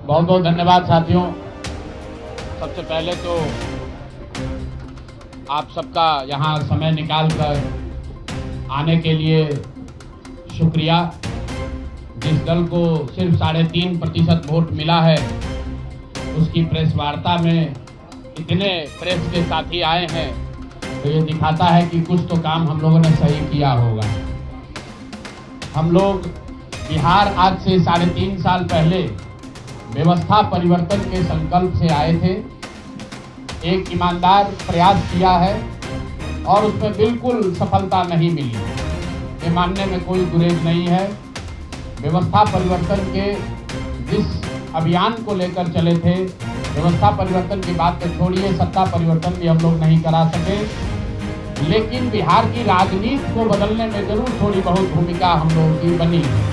बहुत बहुत धन्यवाद साथियों। सबसे पहले तो आप सबका यहाँ समय निकाल कर आने के लिए शुक्रिया। जिस दल को सिर्फ 3.5% वोट मिला है, उसकी प्रेस वार्ता में इतने प्रेस के साथी आए हैं, तो ये दिखाता है कि कुछ तो काम हम लोगों ने सही किया होगा। हम लोग बिहार आज से 3.5 साल पहले व्यवस्था परिवर्तन के संकल्प से आए थे। एक ईमानदार प्रयास किया है और उसमें बिल्कुल सफलता नहीं मिली, ये मानने में कोई गुरेज नहीं है। व्यवस्था परिवर्तन के जिस अभियान को लेकर चले थे, व्यवस्था परिवर्तन की बात तो छोड़िए, सत्ता परिवर्तन भी हम लोग नहीं करा सके, लेकिन बिहार की राजनीति को बदलने में जरूर थोड़ी बहुत भूमिका हम लोगों की बनी है।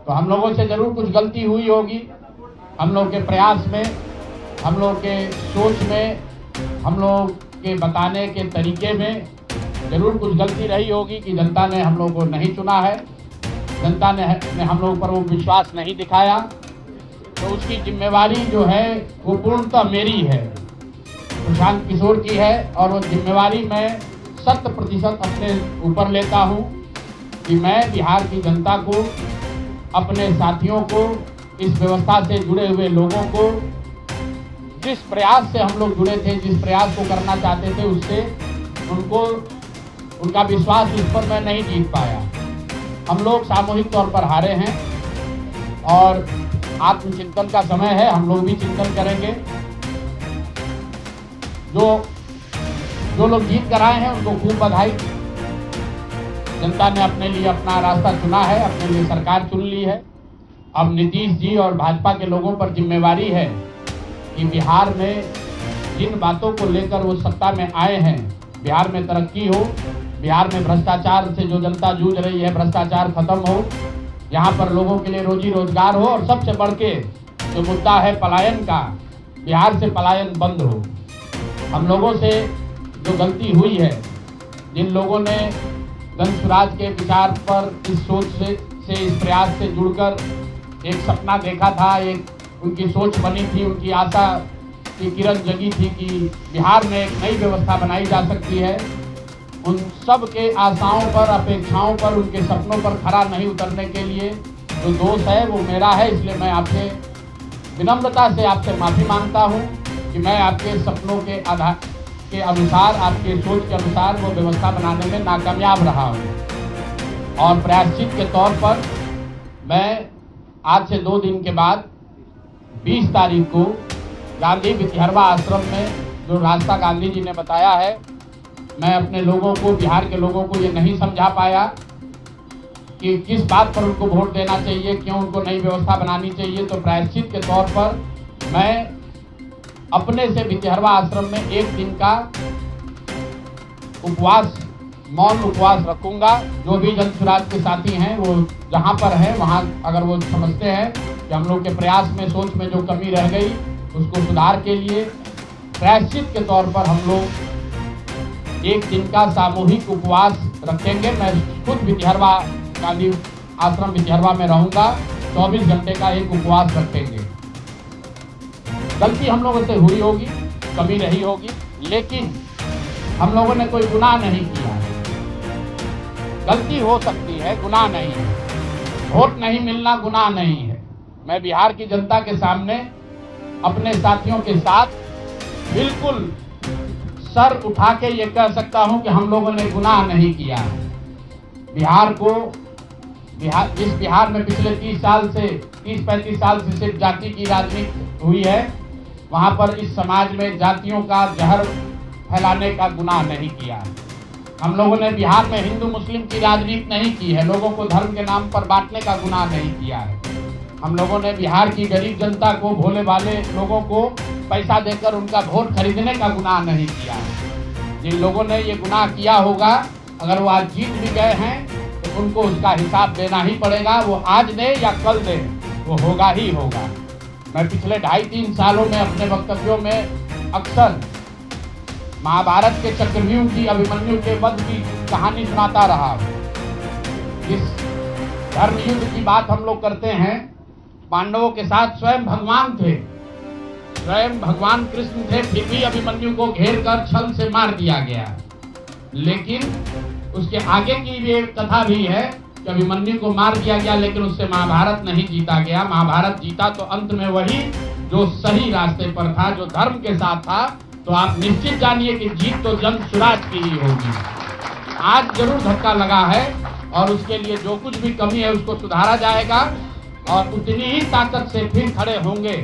तो हम लोगों से जरूर कुछ गलती हुई होगी, हम लोग के प्रयास में, हम लोग के सोच में, हम लोग के बताने के तरीके में जरूर कुछ गलती रही होगी कि जनता ने हम लोग को नहीं चुना है, जनता ने हम लोग पर वो विश्वास नहीं दिखाया। तो उसकी जिम्मेवारी जो है वो पूर्णतः मेरी है, प्रशांत किशोर की है, और वो जिम्मेवारी मैं 100% अपने ऊपर लेता हूँ कि मैं बिहार की जनता को, अपने साथियों को, इस व्यवस्था से जुड़े हुए लोगों को, जिस प्रयास से हम लोग जुड़े थे, जिस प्रयास को करना चाहते थे, उससे उनका विश्वास उस पर मैं नहीं जीत पाया। हम लोग सामूहिक तौर पर हारे हैं और आत्मचिंतन का समय है, हम लोग भी चिंतन करेंगे। जो लोग जीत कर आए हैं उनको खूब बधाई। जनता ने अपने लिए अपना रास्ता चुना है, अपने लिए सरकार चुन ली है। अब नीतीश जी और भाजपा के लोगों पर जिम्मेवारी है कि बिहार में जिन बातों को लेकर वो सत्ता में आए हैं, बिहार में तरक्की हो, बिहार में भ्रष्टाचार से जो जनता जूझ रही है, भ्रष्टाचार खत्म हो, यहाँ पर लोगों के लिए रोजी रोजगार हो, और सबसे बढ़ के जो मुद्दा है पलायन का, बिहार से पलायन बंद हो। हम लोगों से जो गलती हुई है, जिन लोगों ने जन स्वराज के विचार पर, इस सोच से इस प्रयास से जुड़कर एक सपना देखा था, एक उनकी सोच बनी थी, उनकी आशा की किरण जगी थी कि बिहार में एक नई व्यवस्था बनाई जा सकती है, उन सब के आशाओं पर, अपेक्षाओं पर, उनके सपनों पर खरा नहीं उतरने के लिए जो दोष है वो मेरा है। इसलिए मैं आपसे विनम्रता से आपसे माफ़ी मांगता हूँ कि मैं आपके सपनों के आधार के अनुसार, आपके सोच के अनुसार वो व्यवस्था बनाने में नाकामयाब रहा हूँ। और प्रायश्चित के तौर पर मैं आज से 2 दिन के बाद 20 तारीख को गांधी विद्यारवा आश्रम में, जो रास्ता गांधी जी ने बताया है, मैं अपने लोगों को, बिहार के लोगों को ये नहीं समझा पाया कि किस बात पर उनको वोट देना चाहिए, क्यों उनको नई व्यवस्था बनानी चाहिए। तो प्रायश्चित के तौर पर मैं अपने से विद्यारवा आश्रम में 1 दिन का उपवास, मौन उपवास रखूंगा। जो भी जन स्वराज के साथी हैं वो जहाँ पर हैं वहाँ, अगर वो समझते हैं कि हम लोग के प्रयास में, सोच में जो कमी रह गई, उसको सुधार के लिए प्रायश्चित के तौर पर हम लोग 1 दिन का सामूहिक उपवास रखेंगे। मैं खुद विद्यारवा, गांधी आश्रम विद्यारवा में रहूँगा, 24 घंटे का एक उपवास रखेंगे। गलती हम लोगों से हुई होगी, कमी रही होगी, लेकिन हम लोगों ने कोई गुनाह नहीं किया है। गलती हो सकती है, गुनाह नहीं है। वोट नहीं मिलना गुनाह नहीं है। मैं बिहार की जनता के सामने अपने साथियों के साथ बिल्कुल सर उठा के ये कह सकता हूं कि हम लोगों ने गुनाह नहीं किया है। जिस बिहार में पिछले 30-35 साल से सिर्फ जाति की राजनीति हुई है, वहां पर इस समाज में जातियों का जहर फैलाने का गुनाह नहीं किया है। हम लोगों ने बिहार में हिंदू मुस्लिम की राजनीति नहीं की है, लोगों को धर्म के नाम पर बांटने का गुनाह नहीं किया है। हम लोगों ने बिहार की गरीब जनता को, भोले भाले लोगों को पैसा देकर उनका वोट खरीदने का गुनाह नहीं किया है। जिन लोगों ने ये गुनाह किया होगा, अगर वो आज जीत भी गए हैं तो उनको उसका हिसाब देना ही पड़ेगा। वो आज दे या कल दे, वो होगा ही होगा। मैं पिछले 2.5-3 सालों में अपने वक्तव्यों में अक्सर महाभारत के चक्रव्यूह की, अभिमन्यु के वध की कहानी सुनाता रहा हूँ। इस धर्म युद्ध की बात हम लोग करते हैं, पांडवों के साथ स्वयं भगवान थे, स्वयं भगवान कृष्ण थे, फिर भी अभिमन्यु को घेर कर छल से मार दिया गया। लेकिन उसके आगे की भी एक कथा भी है कि अभिमन्यु को मार दिया गया, लेकिन उससे महाभारत नहीं जीता गया। महाभारत जीता तो अंत में वही जो सही रास्ते पर था, जो धर्म के साथ था। तो आप निश्चित जानिए कि जीत तो जंग की ही होगी। आज जरूर धक्का लगा है और उसके लिए जो कुछ भी कमी है उसको सुधारा जाएगा और उतनी ही ताकत से फिर खड़े होंगे।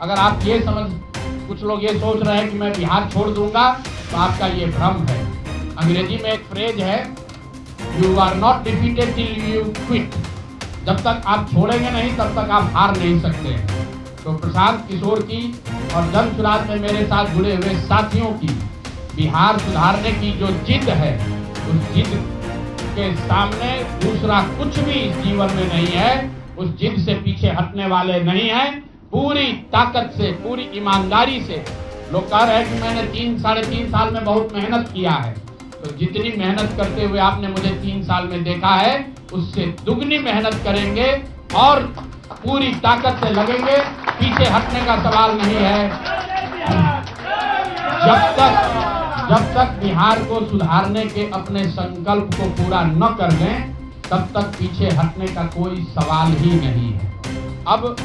अगर आप ये कुछ लोग ये सोच रहे हैं कि मैं बिहार छोड़ दूंगा, तो आपका ये भ्रम है। अंग्रेजी में एक फ्रेज है, you are not defeated till you quit. जब तक आप छोड़ेंगे नहीं तब तक आप हार नहीं सकते। तो प्रशांत किशोर की और जन सुराज में मेरे साथ जुड़े हुए साथियों की बिहार सुधारने की जो जिद है, उस जिद के सामने दूसरा कुछ भी इस जीवन में नहीं है। उस जिद से पीछे हटने वाले नहीं हैं। पूरी ताकत से, पूरी ईमानदारी से लोग कह रहे हैं कि मैंने 3-3.5 साल में बहुत मेहनत किया है। तो जितनी मेहनत करते हुए आपने मुझे 3 साल में देखा है, उससे दुगनी मेहनत करेंगे और पूरी ताकत से लगेंगे। पीछे हटने का सवाल नहीं है। जब तक बिहार को सुधारने के अपने संकल्प को पूरा न कर लें, तब तक पीछे हटने का कोई सवाल ही नहीं है। अब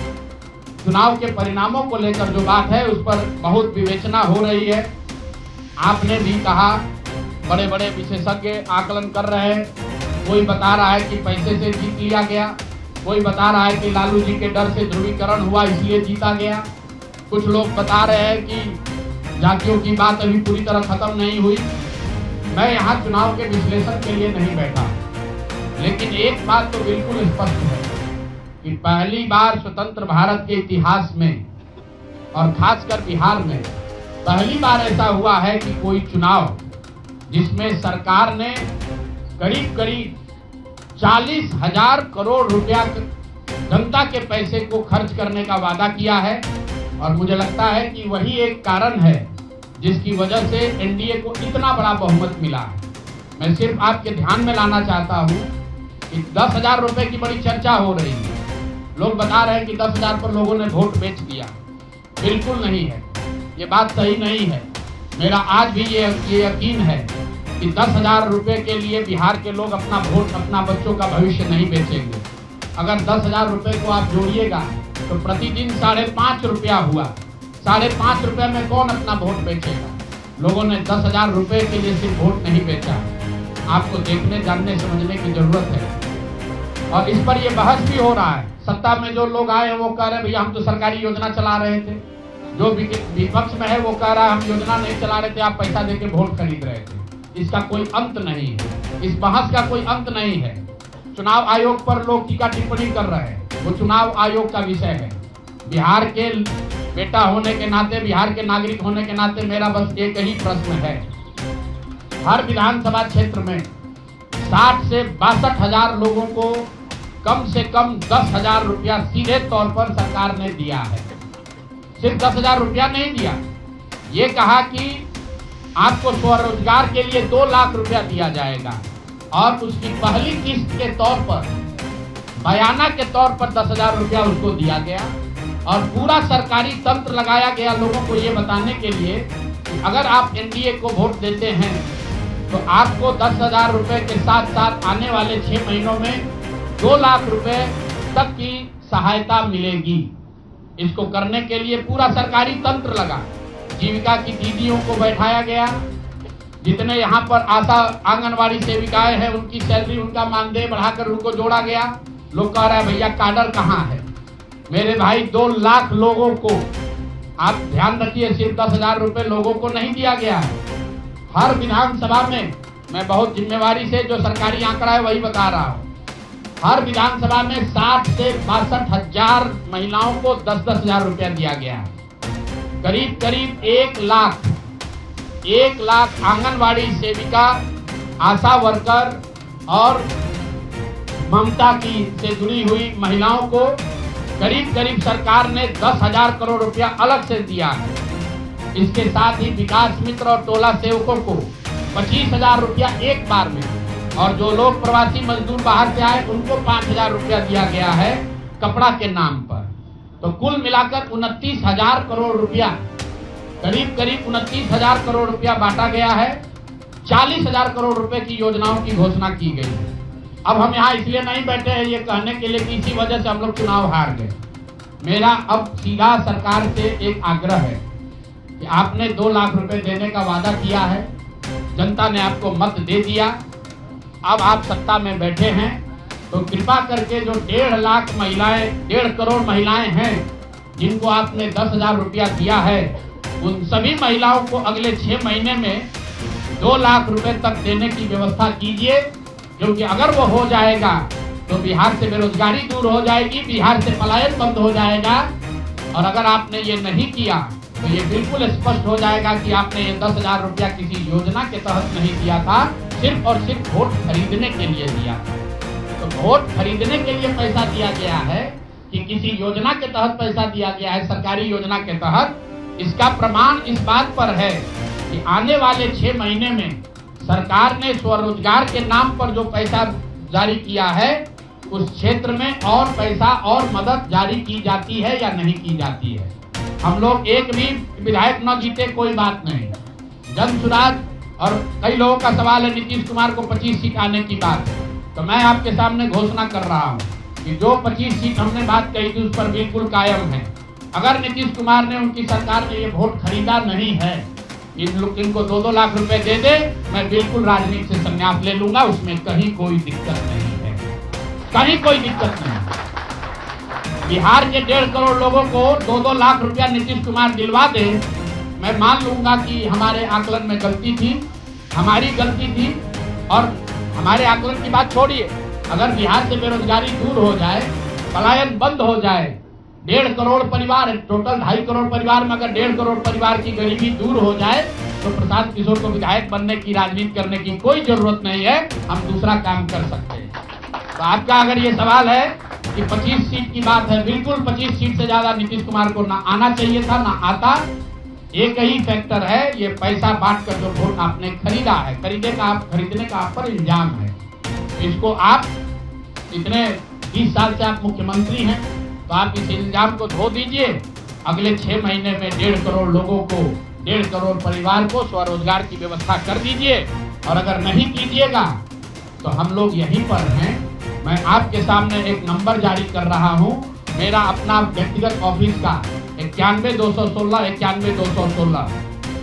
चुनाव के परिणामों को लेकर जो बात है, उस पर बहुत विवेचना हो रही है। आपने भी कहा, बड़े बड़े विशेषज्ञ आकलन कर रहे हैं। कोई बता रहा है कि पैसे से जीत लिया गया, कोई बता रहा है कि लालू जी के डर से ध्रुवीकरण हुआ इसलिए जीता गया। कुछ लोग बता रहे हैं कि जातियों की बात अभी पूरी तरह खत्म नहीं हुई। मैं यहाँ चुनाव के विश्लेषण के लिए नहीं बैठा, लेकिन एक बात तो बिल्कुल स्पष्ट है कि पहली बार स्वतंत्र भारत के इतिहास में और खासकर बिहार में पहली बार ऐसा हुआ है कि कोई चुनाव जिसमें सरकार ने करीब 40,000 करोड़ रुपया जनता के पैसे को खर्च करने का वादा किया है। और मुझे लगता है कि वही एक कारण है जिसकी वजह से एनडीए को इतना बड़ा बहुमत मिला है। मैं सिर्फ आपके ध्यान में लाना चाहता हूं कि 10,000 रुपए की बड़ी चर्चा हो रही है। लोग बता रहे हैं कि 10,000 पर लोगों ने वोट बेच दिया। बिल्कुल नहीं है, ये बात सही नहीं है। मेरा आज भी ये यकीन है कि 10,000 रुपए के लिए बिहार के लोग अपना वोट, अपना बच्चों का भविष्य नहीं बेचेंगे। अगर 10,000 रुपए को आप जोड़िएगा तो प्रतिदिन 5.5 रुपया हुआ। 5.5 रुपये में कौन अपना वोट बेचेगा? लोगों ने 10,000 रुपए के लिए सिर्फ वोट नहीं बेचा। आपको देखने, जानने, समझने की जरूरत है। और इस पर यह बहस भी हो रहा है। सत्ता में जो लोग आए हैं वो कह रहे हैं भैया हम तो सरकारी योजना चला रहे थे। जो विपक्ष में है वो कह रहा है हम योजना नहीं चला रहे थे, आप पैसा देके वोट खरीद रहे थे। इसका कोई अंत नहीं है, इस बहस का कोई अंत नहीं है। चुनाव आयोग पर लोग टीका टिप्पणी कर रहे हैं, वो चुनाव आयोग का विषय है। बिहार के बेटा होने के नाते, बिहार के नागरिक होने के नाते मेरा बस एक ही प्रश्न है। हर विधानसभा क्षेत्र में 60 से 62,000 लोगों को कम से कम 10,000 रुपया सीधे तौर पर सरकार ने दिया है। सिर्फ 10,000 रुपया नहीं दिया, ये कहा कि आपको स्वरोजगार के लिए 2 लाख रुपया दिया जाएगा और उसकी पहली किस्त के तौर पर, बयाना के तौर पर 10,000 रुपया उसको दिया गया। और पूरा सरकारी तंत्र लगाया गया लोगों को ये बताने के लिए कि अगर आप एनडीए को वोट देते हैं तो आपको 10,000 रुपये के साथ साथ आने वाले 6 महीनों में 2 लाख रुपए तक की सहायता मिलेगी। इसको करने के लिए पूरा सरकारी तंत्र लगा। जीविका की दीदियों को बैठाया गया। जितने यहाँ पर आशा आंगनवाड़ी सेविकाएं हैं उनकी सैलरी, उनका मानदेय बढ़ाकर उनको जोड़ा गया। लोग कह रहे हैं भैया काडर कहाँ है? मेरे भाई 2 लाख लोगों को, आप ध्यान रखिए, सिर्फ 10,000 रुपए लोगों को नहीं दिया गया है। हर विधानसभा में, मैं बहुत जिम्मेवारी से जो सरकारी आंकड़ा है वही बता रहा हूँ, हर विधानसभा में 60 से 62,000 महिलाओं को 10,000 रुपया दिया गया है। करीब 1 लाख आंगनवाड़ी सेविका, आशा वर्कर और ममता की से जुड़ी हुई महिलाओं को करीब सरकार ने 10,000 करोड़ रुपया अलग से दिया है। इसके साथ ही विकास मित्र और टोला सेवकों को 25,000 रुपया एक बार में, और जो लोग प्रवासी मजदूर बाहर से आए उनको 5,000 रुपया दिया गया है कपड़ा के नाम पर। तो कुल मिलाकर 29,000 करोड़ रुपया, करीब 29,000 करोड़ रुपया बांटा गया है। 40,000 करोड़ रुपए की योजनाओं की घोषणा की गई है। अब हम यहाँ इसलिए नहीं बैठे हैं ये कहने के लिए कि इसी वजह से हम लोग चुनाव हार गए। मेरा अब सीधा सरकार से एक आग्रह है कि आपने 2 लाख रुपए देने का वादा किया है, जनता ने आपको मत दे दिया, अब आप सत्ता में बैठे हैं, तो कृपा करके जो 1.5 लाख महिलाएं, 1.5 करोड़ महिलाएं हैं जिनको आपने 10,000 रुपया दिया है, उन सभी महिलाओं को अगले 6 महीने में 2 लाख रुपए तक देने की व्यवस्था कीजिए, क्योंकि अगर वो हो जाएगा तो बिहार से बेरोजगारी दूर हो जाएगी, बिहार से पलायन बंद हो जाएगा। और अगर आपने ये नहीं किया तो ये बिल्कुल स्पष्ट हो जाएगा कि आपने ये 10,000 रुपया किसी योजना के तहत नहीं दिया था, सिर्फ और सिर्फ वोट खरीदने के लिए दिया था। तो वोट खरीदने के लिए पैसा दिया गया है कि किसी योजना के तहत पैसा दिया गया है, सरकारी योजना के तहत, इसका प्रमाण इस बात पर है कि आने वाले 6 महीने में सरकार ने स्वरोजगार के नाम पर जो पैसा जारी किया है, उस क्षेत्र में और पैसा और मदद जारी की जाती है या नहीं की जाती है। हम लोग एक भी विधायक न जीते कोई बात नहीं, जन सुराज। और कई लोगों का सवाल है नीतीश कुमार को 25 सीट आने की बात, तो मैं आपके सामने घोषणा कर रहा हूँ कि जो 25 सीट हमने बात कही थी उस पर बिल्कुल कायम है। अगर नीतीश कुमार ने, उनकी सरकार ने ये वोट खरीदा नहीं है, इनको 2-2 लाख रुपए दे दे, मैं बिल्कुल राजनीति से संन्यास ले लूंगा, उसमें कहीं कोई दिक्कत नहीं है, कहीं कोई दिक्कत नहीं। बिहार के 1.5 करोड़ लोगों को 2-2 लाख रुपया नीतीश कुमार दिलवा दे, मैं मान लूंगा कि हमारे आकलन में गलती थी, हमारी गलती थी। और हमारे आकलन की बात छोड़िए, अगर बिहार से बेरोजगारी दूर हो जाए, पलायन बंद हो जाए, 1.5 करोड़ परिवार, टोटल 2.5 करोड़ परिवार में अगर 1.5 करोड़ परिवार की गरीबी दूर हो जाए, तो प्रशांत किशोर को विधायक बनने की, राजनीति करने की कोई जरूरत नहीं है, हम दूसरा काम कर सकते हैं। तो आपका अगर ये सवाल है कि 25 सीट की बात है, बिल्कुल 25 सीट से ज्यादा नीतीश कुमार को ना आना चाहिए था, ना आता। एक ही फैक्टर है, ये पैसा बांट कर जो वोट आपने खरीदा है, खरीदने का आप पर इल्जाम है। इसको आप इतने 20 साल से आप मुख्यमंत्री हैं, तो आप इस इल्जाम को धो दीजिए। अगले 6 महीने में 1.5 करोड़ लोगों को, 1.5 करोड़ परिवार को स्वरोजगार की व्यवस्था कर दीजिए। और अगर नहीं कीजिएगा तो हम लोग यहीं पर हैं। मैं आपके सामने एक नंबर जारी कर रहा हूं, मेरा अपना व्यक्तिगत ऑफिस का 91-216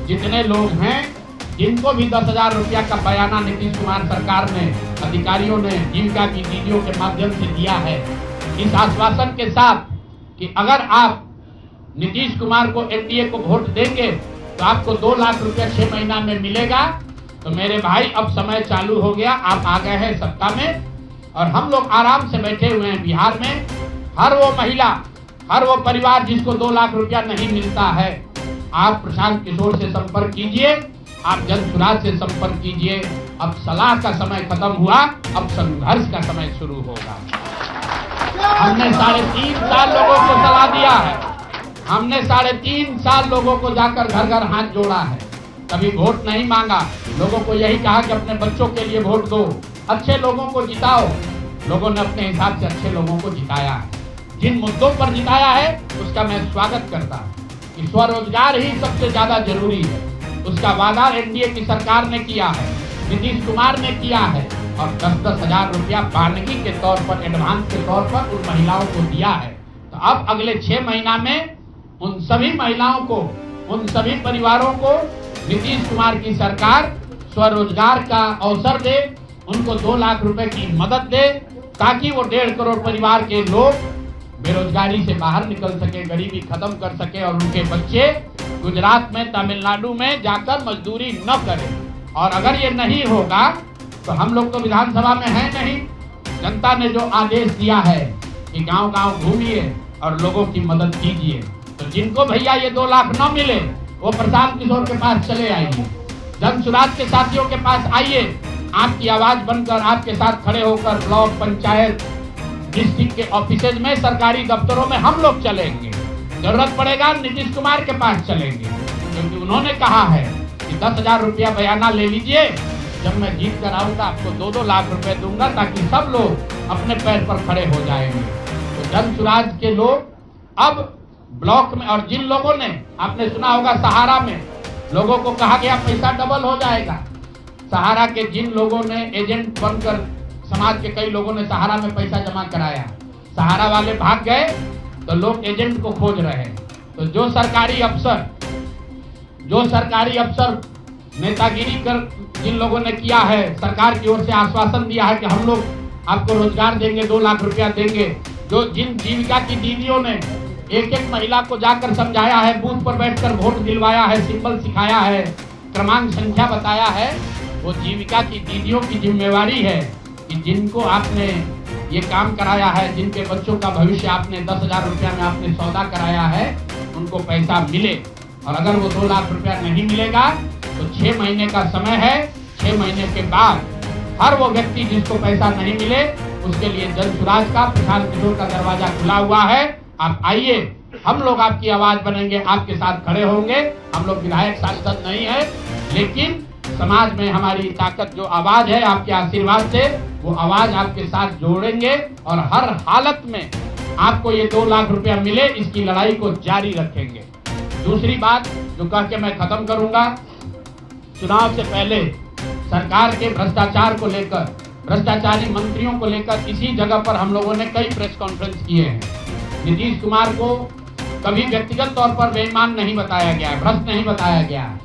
जितने लोग हैं जिनको भी 10,000 रुपया का बयाना नीतीश कुमार सरकार ने, अधिकारियों ने जीविका की दीदियों के माध्यम से दिया है, इस आश्वासन के साथ कि अगर आप नीतीश कुमार को, एनडीए को वोट देंगे तो आपको 2 लाख रुपया 6 महीना में मिलेगा। तो मेरे भाई अब समय चालू हो गया, आप आ गए हैं सत्ता में और हम लोग आराम से बैठे हुए हैं बिहार में। हर वो महिला, हर वो परिवार जिसको 2 लाख रुपया नहीं मिलता है, आप प्रशांत किशोर से संपर्क कीजिए, आप जन सुराज से संपर्क कीजिए। अब सलाह का समय खत्म हुआ, अब संघर्ष का समय शुरू होगा। हमने 3.5 साल लोगों को सलाह दिया है, हमने 3.5 साल लोगों को जाकर घर घर हाथ जोड़ा है, कभी वोट नहीं मांगा। लोगों को यही कहा कि अपने बच्चों के लिए वोट दो, अच्छे लोगों को जिताओ। लोगों ने अपने हिसाब से अच्छे लोगों को जिताया है। जिन मुद्दों पर जिताया है उसका मैं स्वागत करता हूँ कि स्वरोजगार ही सबसे ज्यादा जरूरी है। उसका वादा एनडीए की सरकार ने किया है, नीतीश कुमार ने किया है और 10-10 हजार रुपया बानगी के तौर पर, एडवांस के तौर पर उन महिलाओं को दिया है। तो अब अगले 6 महीना में उन सभी महिलाओं को, उन सभी परिवारों को नीतीश कुमार की सरकार स्वरोजगार का अवसर दे, उनको 2 लाख रुपए की मदद दे, ताकि वो 1.5 करोड़ परिवार के लोग बेरोजगारी से बाहर निकल सके, गरीबी खत्म कर सके और उनके बच्चे गुजरात में, तमिलनाडु में जाकर मजदूरी न करें। और अगर ये नहीं होगा तो हम लोग तो विधानसभा में हैं नहीं। जनता ने जो आदेश दिया है कि गांव-गांव घूमिए और लोगों की मदद कीजिए, तो जिनको भैया ये 2 लाख न मिले वो प्रशांत किशोर के पास चले आइए, जन सुराज के साथियों के पास आइए, आपकी आवाज बनकर, आपके साथ खड़े होकर ब्लॉक, पंचायत, डिस्ट्रिक्ट के ऑफिसेज में, सरकारी दफ्तरों में हम लोग चलेंगे। जरूरत पड़ेगा नीतीश कुमार के पास चलेंगे, क्योंकि उन्होंने कहा है कि 10,000 रुपया बयाना ले लीजिए, जब मैं जीत कर आऊंगा आपको 2-2 लाख रुपए दूंगा, ताकि सब लोग अपने पैर पर खड़े हो जाएंगे। तो जन सुराज के लोग अब ब्लॉक में, और जिन लोगों ने, आपने सुना होगा सहारा में लोगों को कहा गया पैसा डबल हो जाएगा, सहारा के जिन लोगों ने एजेंट बनकर, समाज के कई लोगों ने सहारा में पैसा जमा कराया, सहारा वाले भाग गए तो लोग एजेंट को खोज रहे हैं। तो जो सरकारी अफसर नेतागिरी कर जिन लोगों ने किया है, सरकार की ओर से आश्वासन दिया है कि हम लोग आपको रोजगार देंगे, 2 लाख रुपया देंगे, जो जिन जीविका की दीदियों ने एक एक महिला को जाकर समझाया है, बूथ पर बैठकर वोट दिलवाया है, सिंबल सिखाया है, क्रमांक संख्या बताया है, वो जीविका की दीदियों की जिम्मेवारी है कि जिनको आपने ये काम कराया है, जिनके बच्चों का भविष्य आपने 10,000 रुपया में आपने सौदा कराया है, उनको पैसा मिले। और अगर वो 2 लाख रुपया नहीं मिलेगा तो 6 महीने का समय है। 6 महीने के बाद हर वो व्यक्ति जिसको पैसा नहीं मिले उसके लिए जन सुराज का, प्रशांत किशोर का दरवाजा खुला हुआ है। आप आइए, हम लोग आपकी आवाज बनेंगे, आपके साथ खड़े होंगे। हम लोग विधायक सांसद नहीं है, लेकिन समाज में हमारी ताकत जो आवाज है, आपके आशीर्वाद से वो आवाज आपके साथ जोड़ेंगे और हर हालत में आपको ये 2 लाख रुपया मिले, इसकी लड़ाई को जारी रखेंगे। दूसरी बात जो कह के मैं खत्म करूंगा, चुनाव से पहले सरकार के भ्रष्टाचार को लेकर, भ्रष्टाचारी मंत्रियों को लेकर इसी जगह पर हम लोगों ने कई प्रेस कॉन्फ्रेंस किए हैं। नीतीश कुमार को कभी व्यक्तिगत तौर पर बेईमान नहीं बताया गया है, भ्रष्ट नहीं बताया गया है,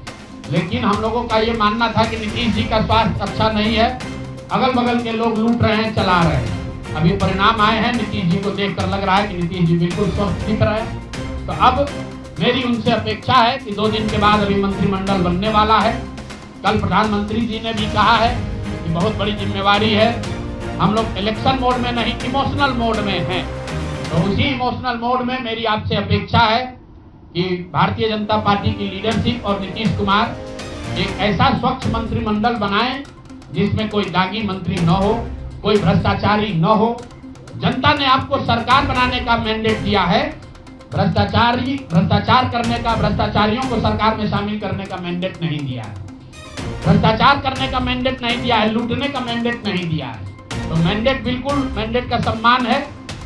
लेकिन हम लोगों का ये मानना था कि नीतीश जी का स्वास्थ्य अच्छा नहीं है, अगल बगल के लोग लूट रहे हैं, चला रहे हैं। अभी परिणाम आए हैं, नीतीश जी को देखकर लग रहा है कि नीतीश जी बिल्कुल स्वस्थ दिख रहे हैं। तो अब मेरी उनसे अपेक्षा है कि 2 दिन के बाद अभी मंत्रिमंडल बनने वाला है। कल प्रधानमंत्री जी ने भी कहा है कि बहुत बड़ी जिम्मेवारी है, हम लोग इलेक्शन मोड में नहीं, इमोशनल मोड में हैं। तो उसी इमोशनल मोड में मेरी आपसे अपेक्षा है कि भारतीय जनता पार्टी की लीडरशिप और नीतीश कुमार एक ऐसा स्वच्छ मंत्रिमंडल बनाएं जिसमें कोई दागी मंत्री न हो, कोई भ्रष्टाचारी न हो। जनता ने आपको सरकार बनाने का मैंडेट दिया है, भ्रष्टाचार करने का, भ्रष्टाचारियों को सरकार में शामिल करने का मैंडेट नहीं दिया है, भ्रष्टाचार करने का मैंडेट नहीं दिया है, लूटने का मैंडेट नहीं दिया है। तो मैंडेट, बिल्कुल मैंडेट का सम्मान है।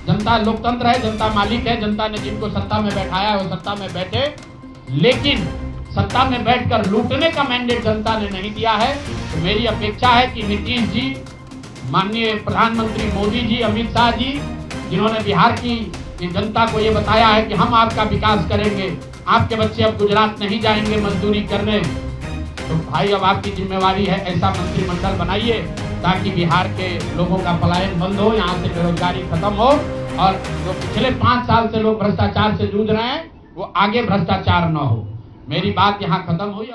जनता लोकतंत्र है, जनता मालिक है, जनता ने जिनको सत्ता में बैठाया है वो सत्ता में बैठे, लेकिन सत्ता में बैठकर लूटने का मैंडेट जनता ने नहीं दिया है। तो मेरी अपेक्षा है कि नीतीश जी, माननीय प्रधानमंत्री मोदी जी, अमित शाह जी, जिन्होंने बिहार की जनता को ये बताया है कि हम आपका विकास करेंगे, आपके बच्चे अब गुजरात नहीं जाएंगे मजदूरी करने, तो भाई अब आपकी जिम्मेवारी है ऐसा मंत्रिमंडल बनाइए ताकि बिहार के लोगों का पलायन बंद हो, यहाँ से बेरोजगारी खत्म हो और जो पिछले 5 साल से लोग भ्रष्टाचार से जूझ रहे हैं वो आगे भ्रष्टाचार न हो। मेरी बात यहाँ खत्म हुई।